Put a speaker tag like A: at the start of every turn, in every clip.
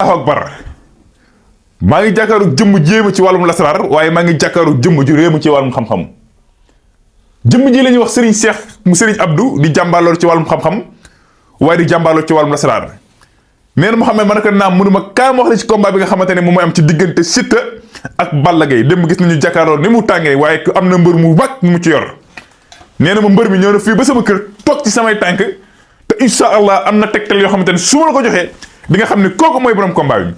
A: Allahu akbar maa ngi jàkkaaru jëmm jéema ci wàllum lasaraar waaye maa ngi jàkkaaru jëmm ju réemu ci wàllum xam-xam jëmm ji la ñuy wax Serigne Cheikh mu Serigne Abdou di jàmbaaloor ci wàllum xam-xam waaye di jàmbaaloor ci wàllum lasaraar nee na Mouhamed ma ne ko naam mënuma kaa ma wax la ci combat bi nga xamante ne moom mooy am ci diggante Siteu ak Balla Gaye démb gis nañu jàkkaarloo ni mu tàngee waaye am na mbër mu mag mu ci yor nee na ma mbër mi ñëw na fii ba sama kër toog ci samay tànk te incha allah am na tegtal yoo xamante ne su ma la ko joxee di nga xam ne kooku mooy borom combat bi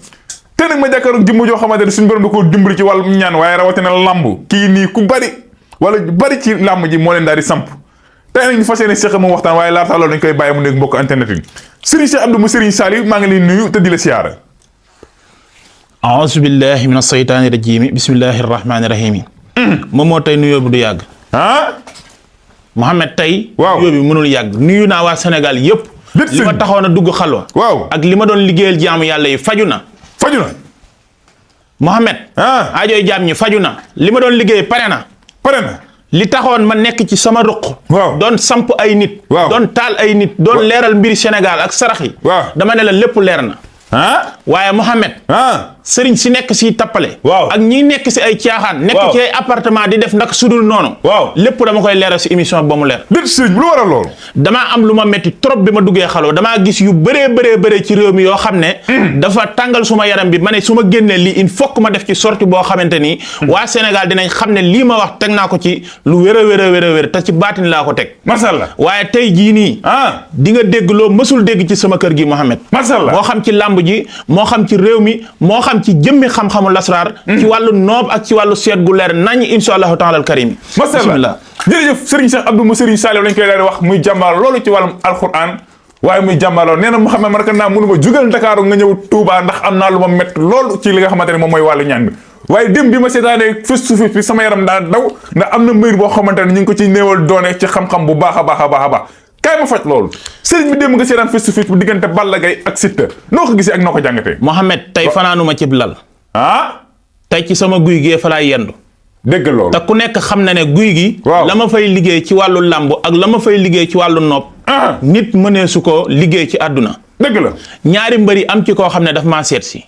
A: te nag ma jàkkaaroog jëmm joo xamante ne suñu borom da koo dimbali ci wàllum ñaan waaye rawatina lamb kii nii ku bari wala bari ci lamb ji moo leen daal di samp tey nag ñu fas yéene Cheikh moom waxtaan waaye laata loolu dañ koy bàyyi mu nekk mbokk internet yi Serigne Cheikh Abdou mu Serigne Saliou maa ngi lay nuyu te di la siyaara.
B: aouzu billahi min asaytaani rajimi bismillahi rahmaani rahimi. moom moo tey nuyoo bi du yàgg. Mouhamed tey.
A: waaw
B: nuyoo bi mënul yàgg nuyu naa waa Sénégal yëpp. li ma taxoon a dugg xalwa.
A: waaw
B: ak li ma doon liggéeyal jaamu yàlla yi faju na.
A: faju na.
B: Mouhamed. aajooy jaam ñi faju na. li ma doon liggéey pare na.
A: pare na.
B: li taxoon ma nekk ci sama ruq.
A: waaw
B: doon samp ay nit.
A: waaw
B: doon taal ay nit. doon leeral mbiri Sénégal ak sarax yi.
A: waaw
B: dama ne la lépp leer na. waaye Mouhamed. sëriñ si nekk si tappale.
A: waaw
B: ak ñi nekk si ay caaxaan. nekk ci ay appartement di def nag sudul noonu.
A: waaw
B: lépp dama koy leeral si émission ba mu leer.
A: déet sëriñ lu waral loolu.
B: damaa am lu ma metti trop bi ma duggee xalwa damaa gis yu bëree ci réew mi yoo xam ne. dafa tàngal suma yaram bi ma ne su ma génnee lii il faut que ma def ci sortie boo xamante ni. waa Sénégal dinañ xam ne lii ma wax teg naa ko ci lu wér a wér te ci baatin laa ko teg.
A: macha allah
B: waaye tey jii nii. di nga dégg loo mësul dégg ci sama kër gi Mouhamed.
A: macha allah
B: moo xam ci làmb ji moo xam ci réew mi moo xam ci jëmmi xam-xamu lasraar. ci wàllu noob ak ci wàllu seet gu leer nañ insha allahu taala al karim.
A: macha allah jërëjëf Serigne Cheikh Abdou mu Serigne Saliou lañ koy daal di wax muy jàmbaar loolu ci wàllum alquran waaye muy jàmbaar loolu nee na Mouhamed man naa mënu ma jugal Dakar nga ñëw Touba ndax am naa lu ma métti loolu ci li nga xamante ne moom mooy wàllu ñaan bi waaye dem bi ma seetaanee face to face bi sama yaram daa daw ndax am na mbir boo xamante ne ñu ngi ko ci néewal doone ci xam-xam bu baax a baax kaay ma faj loolu Serigne bi démb nga seetaan face to face bu diggante Balla Gaye ak Siteu noo ko gisee ak noo ko jàngatee.
B: Mouhamed tey fanaanuma cib lal. tey ci sama guy gee fa laay yendu.
A: dégg loolu
B: te ku nekk xam na ne guy gi.
A: waaw
B: la ma fay liggéey ci wàllu làmb ak la ma fay liggéey ci wàllu nopp. nit mënee su ko liggéey ci àdduna.
A: dëgg la
B: ñaari mbëri am ci koo xam ne daf maa seet si.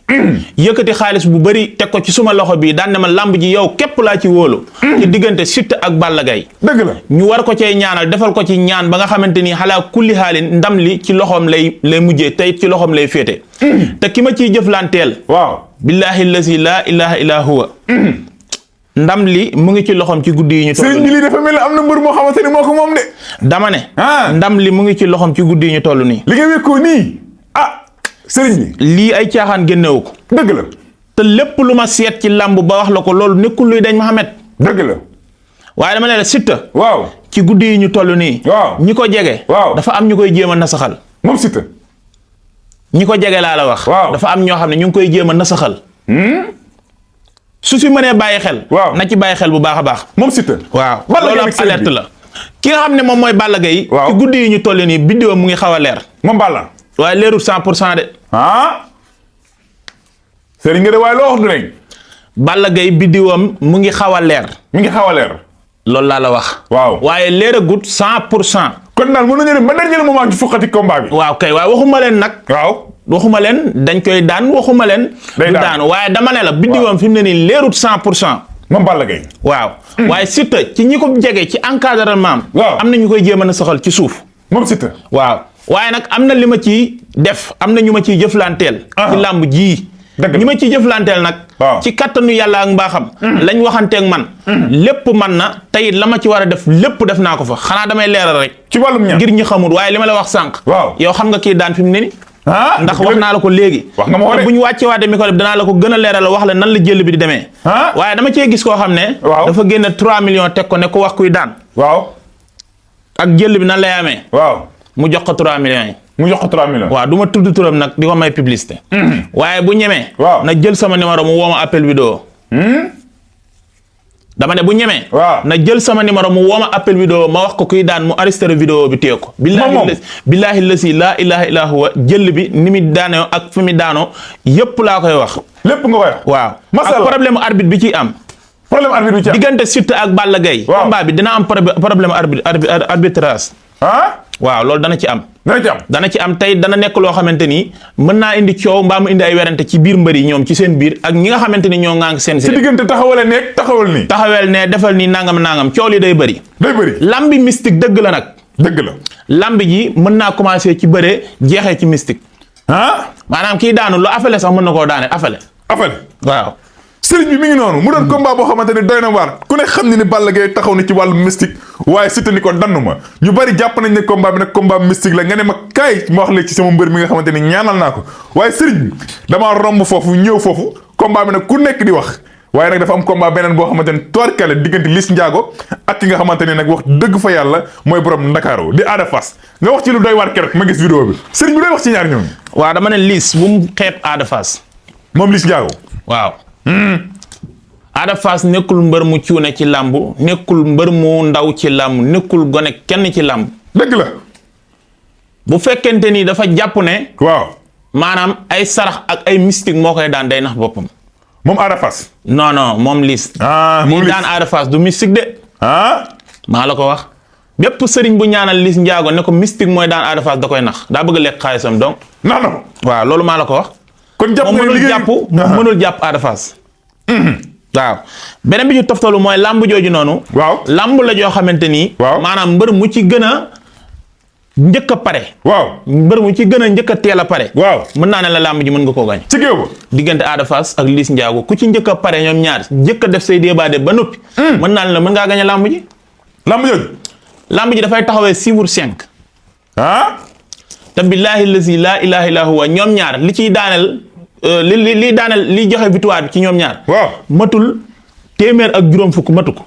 B: yëkkati xaalis bu bëri teg ko ci suma loxo bii daan ne ma làmb ji yow képp laa ci wóolu. ci diggante Siteu ak Balla Gaye.
A: dëgg la
B: ñu war ko cee ñaanal defal ko ci ñaan ba nga xamante ni xalaa kulli xaalin ndam li ci loxoom lay mujjee tey ci loxoom lay féete. te ki ma ciy jëflanteel.
A: waaw
B: billahi lazi laa ilaha illa huwa. ndam li mu ngi ci loxoom ci guddi yi ñu toll.
A: sëriñ bi lii dafa mel ne am na mbër moo xamante ni moo ko moom de.
B: dama ne. ndam li mu ngi ci loxoom ci guddi yi ñu toll nii.
A: li nga wékkoo nii sëriñ bi.
B: lii ay caaxaan génnewu ko.
A: dëgg la.
B: te lépp lu ma seet ci làmb ba wax la ko loolu nekkul luy dañ Mouhamed.
A: dëgg la.
B: waaye dama ne la Siteu.
A: waaw
B: ci guddi yi ñu toll nii.
A: waaw
B: ñi ko jege.
A: waaw
B: dafa am ñu koy jéem a nasaxal.
A: moom Siteu.
B: ñi ko jege laa la wax.
A: waaw
B: dafa am ñoo xam ne ñu ngi koy jéem a nasaxal. su si mënee bàyyi xel.
A: waaw
B: na ci bàyyi xel bu baax a baax.
A: moom Siteu.
B: waaw
A: Balla
B: loolu
A: Gaye
B: am alerte la. ki nga xam ne moom mooy Balla Gaye.
A: waaw
B: ci guddi yi ñu toll nii biddiwam mu ngi xaw a leer.
A: moom Balla.
B: waaye leerul 100% de.
A: sëriñ nga de waaye loo wax du rek.
B: Balla Gaye biddiwam mu ngi xaw a leer.
A: mi ngi xaw a leer.
B: loolu laa la wax.
A: waaw
B: waaye leeragut 100%.
A: kon daal mën nañu ne ba dernier moment ci fukkati combat bi.
B: waaw kay waaye waxuma leen nag.
A: waaw
B: waxuma leen dañ koy daan waxuma leen.
A: day
B: du daan waaye dama ne la biddiwam fi mu ne nii leerut 100%.
A: moom Balla Gaye.
B: waaw waaye Siteu ci ñi ko jege ci encadrement.
A: waaw
B: am na ñu koy jéem a saxal ci suuf.
A: moom Siteu.
B: waaw waaye nag am na li ma ciy def am na ñu ma ciy jëflanteel. ci làmb ji.
A: dëgg
B: ñi ma ciy jëflanteel nag.
A: waaw
B: ci kattanu yàlla ak mbaaxam. lañ waxanteeg man. lépp man na tey la ma ci war a def lépp def naa ko fa xanaa damay leeral rek.
A: ci wàllum ñaan
B: ngir ñi xamul waaye li ma la wax sànq.
A: waaw
B: yow xam nga kii daan fi mu ne nii. ndax wax naa la ko léegi.
A: wax nga ma ko de
B: bu ñu wàccee waatee micro bi danaa la ko gën a leeral wax la nan la jël bi di demee. waaye dama cee gis koo xam ne.
A: waaw
B: dafa génne 3 millions teg ko ne ko wax kuy daan.
A: waaw.
B: ak jël bi nan lay amee.
A: waaw
B: mu jox ko 3 millions yi.
A: mu jox ko 3 millions.
B: waaw du ma tudd turam nag di ko may publicité. waaye bu ñemee.
A: waaw
B: na jël sama numéro mu woo ma appel vidéo. dama ne bu ñemee.
A: waaw
B: na jël sama numéro mu woo ma appel vidéo ma wax ko kuy daan mu arrêté vidéo bi téye ko. billaahi lasi laa ilaaha illaa huwa jël bi ni mu daanoo ak fi mu daanoo yépp laa koy wax.
A: lépp nga koy wax.
B: waaw ak problème arbitre bi ciy am.
A: problème arbitre bi ci am
B: diggante Siteu ak Balla Gaye.
A: waaw
B: combat bi dina am problème arbitrage. waaw loolu dana ci am.
A: dana ci am
B: tey dana nekk loo xamante ni mën naa indi coow mbaa mu indi ay werante ci biir mbër yi ñoom ci seen biir ak ñi nga xamante ni ñoo ŋànk seen.
A: ci diggante taxawale nekk taxawal nii.
B: taxawel ne defal nii nangam coow li day bëri. lambi mystique dëgg la nag.
A: dëgg la.
B: lambi ji mën naa commencé ci bëre jeexee ci mystique. maanaam kii daanu lu afele sax mën na koo daane afele. waaw.
A: sëriñ bi mi ngi noonu mu doon combat boo xamante ni doy na waar ku ne xam ne ni Balla Gaye taxaw na ci wàllu mystique waaye Siteu ni ko dannu ma ñu bari jàpp nañ ne combat bi nag combat mystique la nga ne ma kaay ma wax la ci sama mbër mi nga xamante ni ñaanal naa ko waaye sëriñ bi damaa romb foofu ñëw foofu combat bi nag ku nekk di wax waaye nag dafa am combat beneen boo xamante ni toirkale diggante Liss Ndiago ak ki nga xamante ni nag wax dëgg fa yàlla mooy borom Ndakaaru di Ada Fass nga wax ci lu doy waar keroog ma gis vidéo bi sëriñ bi doy wax ci ñaar ñooñu.
B: waaw dama ne Liss bu mu xeeb Ada Fass.
A: moom Liss Ndiago.
B: waaw. Ada Fass nekkul mbër mu cuune ci làmb nekkul mbër mu ndaw ci làmb nekkul gone kenn ci làmb.
A: dëgg la.
B: bu fekkente ni dafa jàpp ne.
A: waaw.
B: maanaam ay sarax ak ay mystique moo koy daan day nax boppam.
A: moom Ada Fass.
B: non moom Liss.
A: moom Liss
B: daan Ada Fass du mystique de. maa la ko wax. bépp sëriñ bu ñaanal Liss Ndiago ne ko mystique mooy daan Ada Fass da koy nax daa bëgg a lekk xaalisam donc.
A: nax na ko.
B: waaw loolu maa la ko wax.
A: kon jàpp nga
B: moom mënul jàpp Ada Fass. waaw beneen bi ñu toftalu mooy lamb jooju noonu.
A: waaw
B: lamb la joo xamante ni.
A: waaw
B: maanaam mbër mu ci gën a njëkk a pare.
A: waaw
B: mbër mu ci gën a njëkk a teel a pare.
A: waaw
B: mën naa ne la lamb ji mën nga koo gañ.
A: ci géew ba.
B: diggante Ada Fass ak Liss Ndiago ku ci njëkk a pare ñoom ñaar njëkk a def say débat ba noppi. mën naa ne la mën ngaa gañ a lamb ji.
A: lamb jooju.
B: lamb ji dafay taxawee 6/5. te billaahi lazi laa ilaaha illaa huwa ñoom ñaar li ciy daaneel. li daaneel li joxe victoire bi ci ñoom ñaar.
A: waaw
B: matul téeméer ak juróom fukk matu ko.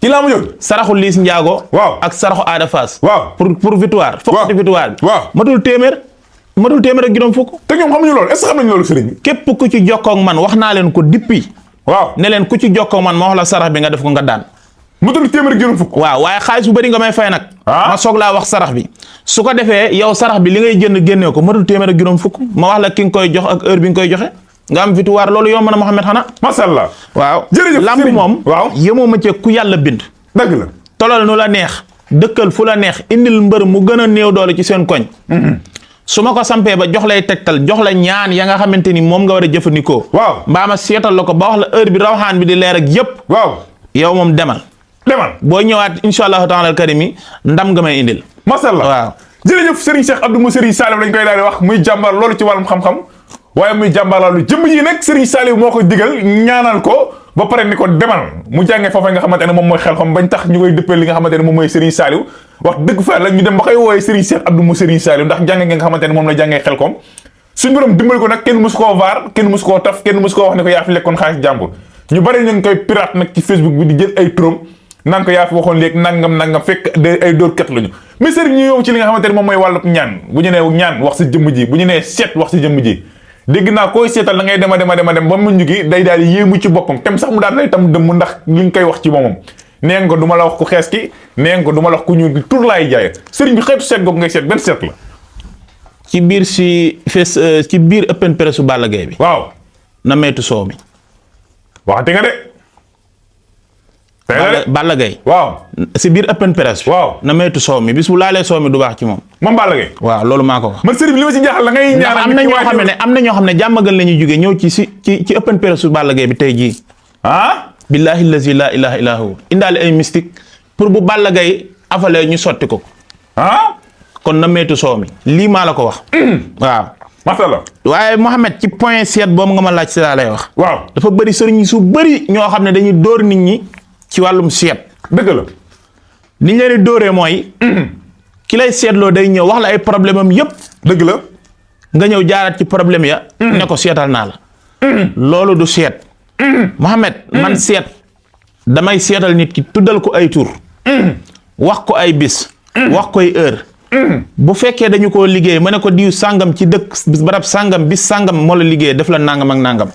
A: ci laa mu jóg.
B: saraxu Liss Ndiago.
A: waaw
B: ak saraxu Ada Fass.
A: waaw
B: pour victoire. fokkati victoire bi.
A: waaw
B: matul téeméer ak juróom fukk.
A: te ñoom xamuñu loolu est-ce que xam nañu loolu sëriñ bi.
B: képp ku ci jokkoo ak man wax naa leen ko depuis.
A: waaw
B: ne leen ku ci jokkoo ak man ma wax la sarax bi nga def ko nga daan.
A: matul téeméer ak juróom fukk.
B: waaw waaye xaalis bu bëri nga may fay nag. ma soog laa wax sarax bi. su ko defee yow sarax bi li ngay jënd génnee ko matul téeméer ak juróom fukk ma wax la ki nga koy jox ak heure bi nga koy joxe. nga am victoire loolu yomb na Mouhamed xanaa.
A: macha allah.
B: waaw
A: jërëjëf
B: lamb moom.
A: waaw
B: yemoo ma ci ku yàlla bind.
A: dëgg la.
B: tolol nu la neex dëkkal fu la neex indil mbër mu gën a néew doole ci seen koñ. su ma ko sampee ba jox lay tegtal jox la ñaan ya nga xamante ni moom nga war a jëfandikoo.
A: waaw
B: mbaa ma seetal la ko ba wax la heure bi rawxaan bi di leer ak yëpp.
A: waaw
B: yow moom demal. boo ñëwaat incha allahu taala al karim yi ndam nga may indil.
A: macha allah
B: waaw.
A: jërëjëf Serigne Cheikh Abdou mu Serigne Saliou lañ koy daal di wax muy jàmbaar loolu ci wàllum xam-xam waaye muy jàmbaar loolu jëmm ji nag Serigne Saliou moo ko digal ñaanal ko ba pare ni ko demal mu jàngee foofa nga xamante ne moom mooy xel xam bañ tax ñu koy dëppee li nga xamante ne moom mooy Serigne Saliou wax dëgg fa la ñu dem ba koy woowee Serigne Cheikh Abdou mu Serigne Saliou ndax jàngee nga xamante ne moom la jàngee xel kom suñu borom dimbali ko nag kenn musu koo vaar kenn musu koo taf kenn musu koo wax ne ko yaa fi lekkoon xaalis jàmbur ñu bari ñu ngi koy pirate nag ci Facebook bi di jël ay turam naan ko yaa fi waxoon léegi nangam fekk ay dóorkat lañu mais sëriñ ñu yow ci li nga xamante ne moom mooy wàllu ñaan bu ñu nee ñaan wax sa jëmm ji bu ñu nee seet wax sa jëmm ji dégg naa koy seetal da ngay dem ba mu ñu gi day daal di yéemu ci boppam tem sax mu daal lay tam dëmm ndax li nga koy wax ci moomam nee nga ko du ma la wax ku xees ki nee nga ko du ma la wax ku ñuul gi tur laay jaaye sëriñ bi xeetu seet googu ngay seet benn seet la
B: ci biir ci biir open press su Balla Gaye bi.
A: waaw
B: na meetu soow mi.
A: waxati nga de.
B: Balla Gaye
A: waaw
B: si biir open press.
A: waaw
B: na meetu soow mi bis bu laalee soow mi du baax ci moom.
A: moom Balla Gaye.
B: waaw loolu maa ko wax.
A: man sëriñ bi li ma ci jaaxal la ngay ñaanal
B: am na ñoo xam ne jàmmagal la ñuy jógee ñëw ci open press su Balla Gaye bi tey jii. billahi lazi la ilaha illa hu indaale ay mystique pour bu Balla Gaye afalee ñu sotti ko. kon na meetu soow mi lii maa la ko wax. waaw.
A: macha allah.
B: waaye Mouhamed ci point seet boobu nga ma laaj si laa lay wax.
A: waaw
B: dafa bëri sëriñ su bëri ñoo xam ne dañuy dóor nit ñi ci wàllum seet.
A: dëgg la.
B: ni ñu leen di dóoree mooy. ki lay seetloo day ñëw wax la ay problème am yëpp.
A: dëgg la.
B: nga ñëw jaaraat ci problème ya. ne ko seetal naa la. loolu du seet. Mouhamed man seet damay seetal nit ki tuddal ko ay tur. wax ko ay bis. wax koy heure. bu fekkee dañu koo liggéey ma ne ko diw sàngam ci dëkk barab sàngam bis sàngam moo la liggéey def la nangam ak nangam.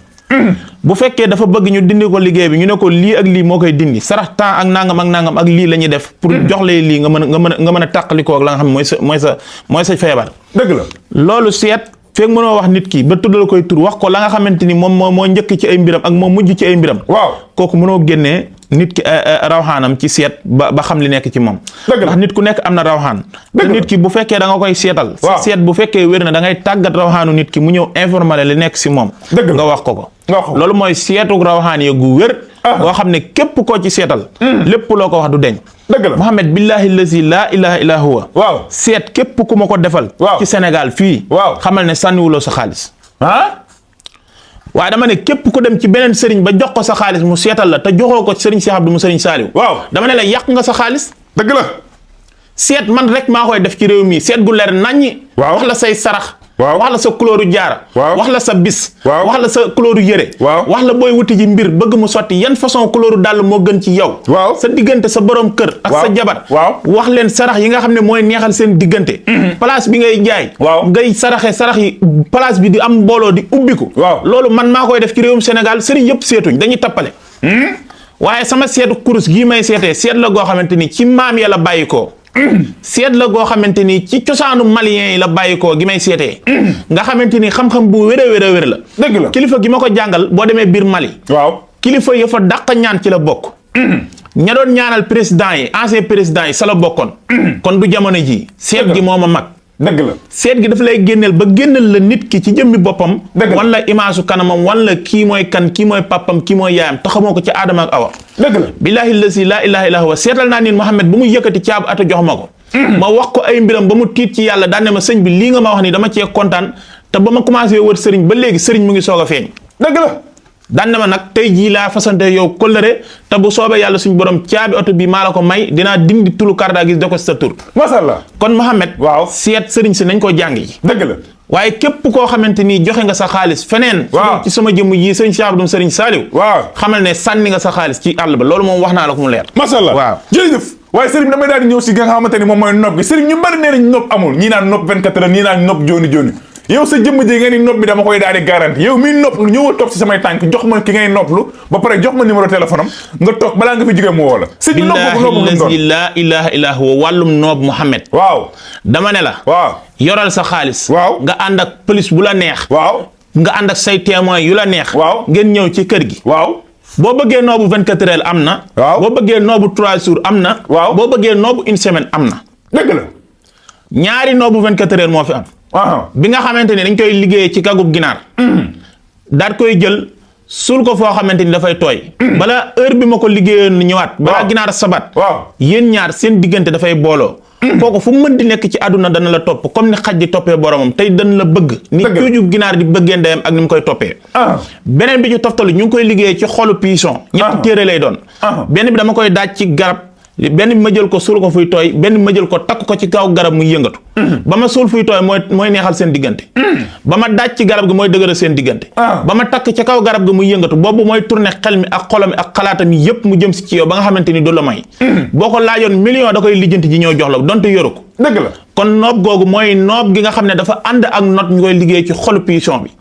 B: bu fekkee dafa bëgg ñu dindi ko liggéey bi ñu ne ko lii ak lii moo koy dindi sarax temps ak nangam ak lii la ñuy def. pour jox lay lii nga mën a tàqalikoo ak la nga xam mooy sa feebar.
A: dëgg la.
B: loolu seet feeg mënoo wax nit ki ba tuddal koy tur wax ko la nga xamante ni moom moo njëkk ci ay mbiram ak moo mujj ci ay mbiram.
A: waaw
B: kooku mënoo génnee nit ki rawxaanam ci seet ba xam li nekk ci moom.
A: dëgg la
B: ndax nit ku nekk am na rawxaan. te nit ki bu fekkee da nga koy seetal.
A: waaw
B: seet bu fekkee wér na da ngay tàggat rawxaanu nit ki mu ñëw informer li nekk si moom.
A: dëgg la
B: nga wax ko.
A: nga wax ko
B: loolu mooy seetu rawxaan yi gu wér. boo xam ne képp koo ci seetal. lépp loo ko wax du deñ.
A: dëgg la
B: Muhammad billahi lazi laa ilaha illa huwa.
A: waaw
B: seet képp ku ma ko defal.
A: waaw
B: ci Sénégal fii.
A: waaw
B: xamal ne sànniwuloo sa xaalis.
A: ah.
B: waaye dama ne képp ku dem ci beneen sëriñ ba jox ko sa xaalis mu seetal la te joxoo ko sëriñ Cheikh Abdou mu sëriñ Saliou.
A: waaw
B: dama ne la yàq nga sa xaalis.
A: dëgg la.
B: seet man rek maa koy def ci réew mi seet gu leer naññi.
A: waaw
B: wax la say sarax.
A: waaw
B: wax la sa couleur jaara.
A: waaw
B: wax la sa bis.
A: waaw
B: wax la sa couleur yére.
A: waaw
B: wax la booy wuti ji mbir bëgg mu sotti yan façon couleur dàll moo gën ci yow.
A: waaw
B: sa diggante sa borom kër. ak sa jabar.
A: waaw
B: wax leen sarax yi nga xam ne mooy neexal seen diggante. place bi ngay jaay.
A: waaw
B: ngay sarax yi place bi di am mbooloo di ubbiku.
A: waaw
B: loolu man maa koy def ci réewum Sénégal sëriñ yëpp seetuñ dañuy tappale. waaye sama seetu kurus gii may seetee seet la goo xamante ni ci maam ya la bàyyi ko. seet la goo xamante ni ci cosaanu malien yi la bàyyi ko gi may seetee. nga xamante ni xam-xam bu wér a wér la.
A: dëgg la
B: kilifa gi ma ko jàngal boo demee biir Mali.
A: waaw
B: kilifa ya fa dàq ñaan ci la bokk. ña doon ñaanal président yi ancien président yi sa la bokkoon. kon du jamono ji seet gi moo ma mag.
A: dëgg la
B: seet gi dafa lay génneel ba génneel la nit ki ci jëmmi boppam.
A: dëgg la
B: wan la image kanamam wan la kii mooy kan kii mooy papam kii mooy yaayam te xamoo ko ci Adama ak Awa.
A: dëgg la
B: billahi lazi laa ilaha illa huwa seetal naa niin Muhammad ba mu yëkkati caabu ata jox ma ko. ma wax ko ay mbiram ba mu tiit ci yàlla daan ne ma sëñ bi lii nga ma wax nii dama cee kontaan te ba ma commencé wër sëriñ ba léegi sëriñ mu ngi soog a feeñ.
A: dëgg la
B: daan na ma nag tey jii laa fasante yow kóllëre te bu soobee yàlla suñu borom caabi oto bi maa la ko may dinaa dindi tulu karda gis da ko sa tur.
A: macha allah
B: kon Muhammad
A: waaw
B: seet sëriñ si nañ ko jàng yi.
A: dëgg la
B: waaye képp koo xamante ni joxe nga sa xaalis feneen.
A: waaw
B: ci sama jëmm ji sëriñ Cheikh Abdou sëriñ Saliou.
A: waaw
B: xamal ne sànni nga sa xaalis ci àll ba loolu moom wax naa la ko mu leer.
A: macha allah
B: waaw
A: jërëjëf. waaye sëriñ damay daal di ñëw si nga xamante ni moom mooy nopp gi sëriñ ñu bari nee nañ nopp amul ñii naan nopp 24 heures ñii naan nopp jooni jooni yow sa jëmm ji nga ni nopp bi dama koy daal di garanti yow miy nopp lu ñëwal toog si samay tànk jox ma ki ngay nopplu ba pare jox ma numéro téléphone am nga toog balaa nga fi jóge mu woo la sëriñ
B: billahi laa ilaha illa huwa wàllum noob Muhammad
A: waaw
B: dama ne la
A: waaw
B: yoral sa xaalis
A: waaw
B: nga ànd ak police bu la neex
A: waaw
B: nga ànd ak say témoin yu la neex
A: waaw
B: ngeen ñëw ci kër gi
A: waaw
B: boo bëggee noobu 24 heures am na
A: waaw
B: boo bëggee noobu 3 jours am na
A: waaw
B: boo bëggee noobu une semaine am na
A: dëgg la
B: ñaari noobu 24 heures moo fi am bi nga xamante ni dañ koy liggéeyee ci kagub ginaar daal koy jël suul ko foo xamante ni dafay tooy bala heure bi ma ko liggéeyoon ñëwaat balaa ginaar sabat
A: waaw
B: yéen ñaar seen diggante dafay booloo kooku fu mu mën di nekk ci àdduna dana la topp comme ni xaj di toppee boromam tey dana la bëgg ni cuuju ginaar di bëggee ndeyam ak ni mu koy toppee beneen bi ci toftalu ñu ngi koy liggéeyee ci xolu pigeon ñetti téere lay doon benn bi dama koy daaj ci garab benn bi ma jël ko suul ko fuy tooy benn bi ma jël ko takk ko ci kaw garab muy yëngatu ba ma suul fuy tooy mooy neexal seen diggante ba ma daaj ci garab gi mooy dëgëral seen diggante ba ma takk ci kaw garab gi muy yëngatu boobu mooy tourner xel mi ak xolam ak xalaatam yi yépp mu jëm si ci yow ba nga xamante ni du la may boo ko laajoon million da koy lijjanti ji ñëw jox la donte yoru ko
A: dëgg la
B: kon noob googu mooy noob gi nga xam ne dafa ànd ak not ñu koy liggéey ci xolu pigeon bi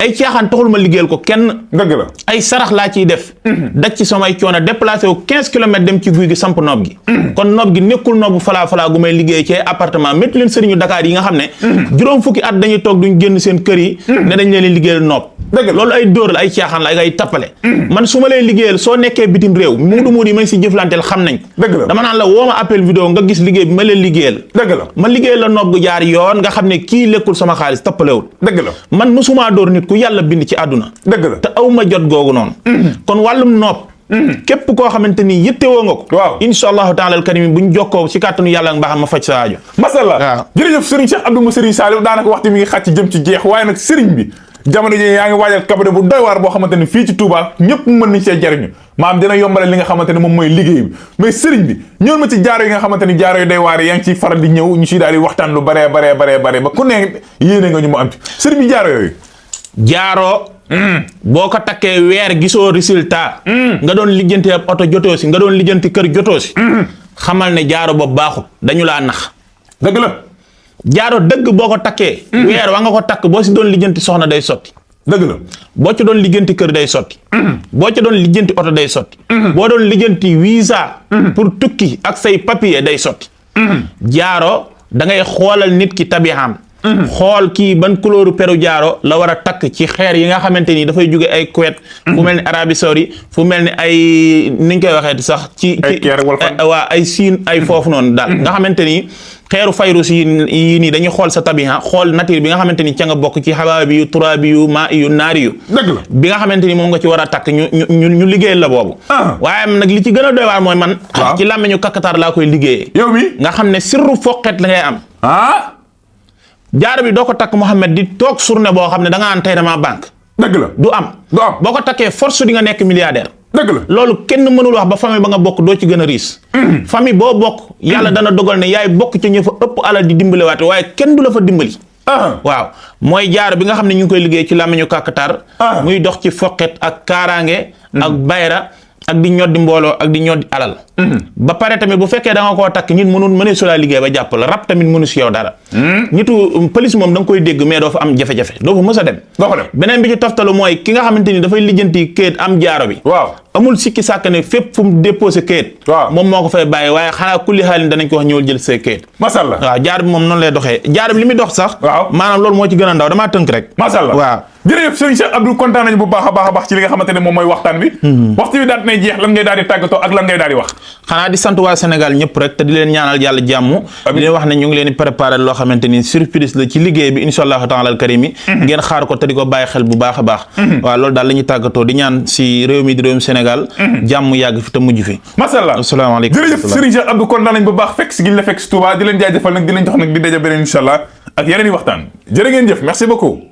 B: ay caaxaan taxul ma liggéeyal ko kenn
A: dëgg la
B: ay sarax laa ciy def daj ci samay coono déplacé wu 15 kilomètres dem ci guy gi samp noob gi kon noob gi nekkul noobu falaa gu may liggéey ci appartement métti leen sëriñu Dakar yi nga xam ne juróom fukki at dañuy toog duñ génn seen kër yi ne dañ leen liggéeyal noob loolu ay dóor la ay caaxaan la ay tappale man su ma lay liggéeyal soo nekkee bitim réew muudu yi may si jëflanteel xam nañ dama naan la woo ma appel vidéo nga gis liggéey bi ma leen liggéeyal ma liggéeyal la noob gu jaar yoon nga xam ne kii lekkul sama xaalis tappalewul man musumaa dóor nit ku yàlla bind ci àdduna
A: dëgg la
B: te aw ma jot googu noonu kon wàllum noob képp koo xamante ni yittewoo nga ko
A: waaw
B: insha allahu taala al karim buñ jokkoo ci kàttanu yàlla ak mbaaxam ma faj sa aajo
A: masalla jërëjëf sëriñ Cheikh Abdou mu sëriñ Saliou daanaka waxtu mi ngi xàcc jëm ci jeex waaye nag sëriñ bi jamono ji yaa ngi waajal cabaret bu doy waar boo xamante ni fii ci Touba ñëpp mën nañ see jariñu maam dina yombale li nga xamante ne moom mooy liggéey bi mais sëriñ bi ñëwal ma ci jaaro yi nga xamante ni jaaro yi doy waar yaa ngi ciy faral di ñëw ñu ciy daal di waxtaan lu bare ba ku ne yéene nga ñu mu am ci sëriñ bi jaaro yooyu
B: jaaro boo ko takkee weer gisoo résultat nga doon lijjanti ab oto jotoo si nga doon lijjanti kër jotoo si xamal ne jaaro ba baaxut dañu laa nax
A: dëgg la
B: jaaro dëgg boo ko takkee weer wa nga ko takk boo si doon lijjanti soxna day sotti
A: dëgg la
B: boo ci doon lijjanti kër day sotti boo ci doon lijjanti oto day sotti boo doon lijjanti visa pour tukki ak say papier day sotti jaaro da ngay xoolal nit ki tabixaam xool kii ban couleur peru jaaro la war a takk ci xeer yi nga xamante ni dafay jóge ay Kuwait fu mel ni Arabie Saoudi fu mel ni ay niñ koy waxee sax ci waa ay Siin ay foofu noonu daal nga xamante ni xeeru fayrus yi nii dañuy xool sa tabiha xool nature bi nga xamante ni ca nga bokk ci xabaa bi yu turaabi yu maa yu naari yu
A: dëgg la
B: bi nga xamante ni moom nga ci war a takk ñu liggéeyal la boobu waaye nag li ci gën a doy waar mooy man ci làmmiñu kakataar laa koy liggéeyee
A: yow mi
B: nga xam ne sirru foqet la ngay am jaaro bi doo ko takk Mouhamed di toog journée boo xam ne da nga an tey dama banque
A: dëgg la
B: du am boo ko takkee force di nga nekk milliardaire
A: dëgg la
B: loolu kenn mënul wax ba famille ba nga bokk doo ci gën a riis famille boo bokk yàlla dana dogal ne yaay bokk ca ñu fa ëpp alal di dimbale waate waaye kenn du la fa dimbali waaw mooy jaaro bi nga xam ne ñu ngi koy liggéey ci làmmiñu kàkkatar muy dox ci foqet ak kaaraange ak bayra ak di ñoddi mbooloo ak di ñoddi alal ba pare tamit bu fekkee da nga koo takk nit mënee su laa liggéey ba jàpp la rab tamit mënu si yow dara nitu police moom da nga koy dégg mais doo fa am jafe-jafe doo fa mës a dem beneen bi ci toftalu mooy ki nga xamante ni dafay lijjanti këyit am jaaro bi
A: waaw
B: amul sikki sàkk ne fépp fu mu déposé këyit moom moo ko fay bàyyi waaye xanaa kulli xaalin danañ ko wax ñëwal jël say këyit
A: mashallah
B: waaw jaaro bi moom noonu lay doxee jaaro bi li muy dox sax maanaam loolu moo ci gën a ndaw damaa tënk rek
A: mashallah
B: waaw
A: jërëjëf sëñ Cheikh Abdou kontaan nañu bu baax a baax ci li nga xamante ne moom mooy waxtaan bi waxtu bi daal dinay jeex lan ngay daal di tàggatoo ak lan ngay daal di wax
B: xanaa di sant waa Sénégal ñëpp rek te di leen ñaanal yàlla jàmm di leen wax ne ñu ngi leen di préparer loo xamante ni surprise la ci liggéey bi insha allahu taala al karim yi ngeen xaar ko te di ko bàyyi xel bu baax a baax waaw loolu daal la ñuy tàggatoo di ñaan si réew mi di réewum Sénégal jàmm yàgg fi te mujj fi
A: masallah
B: asalaamaaleykum
A: jërëjëf Serigne Cheikh Abdou kontaan nañ bu baax fekk si giñ la fekk si Touba di leen jaajëfal nag di leen jox nag di daja beneen insha allah ak yeneen i waxtaan jërë ngeen jëf merci beaucoup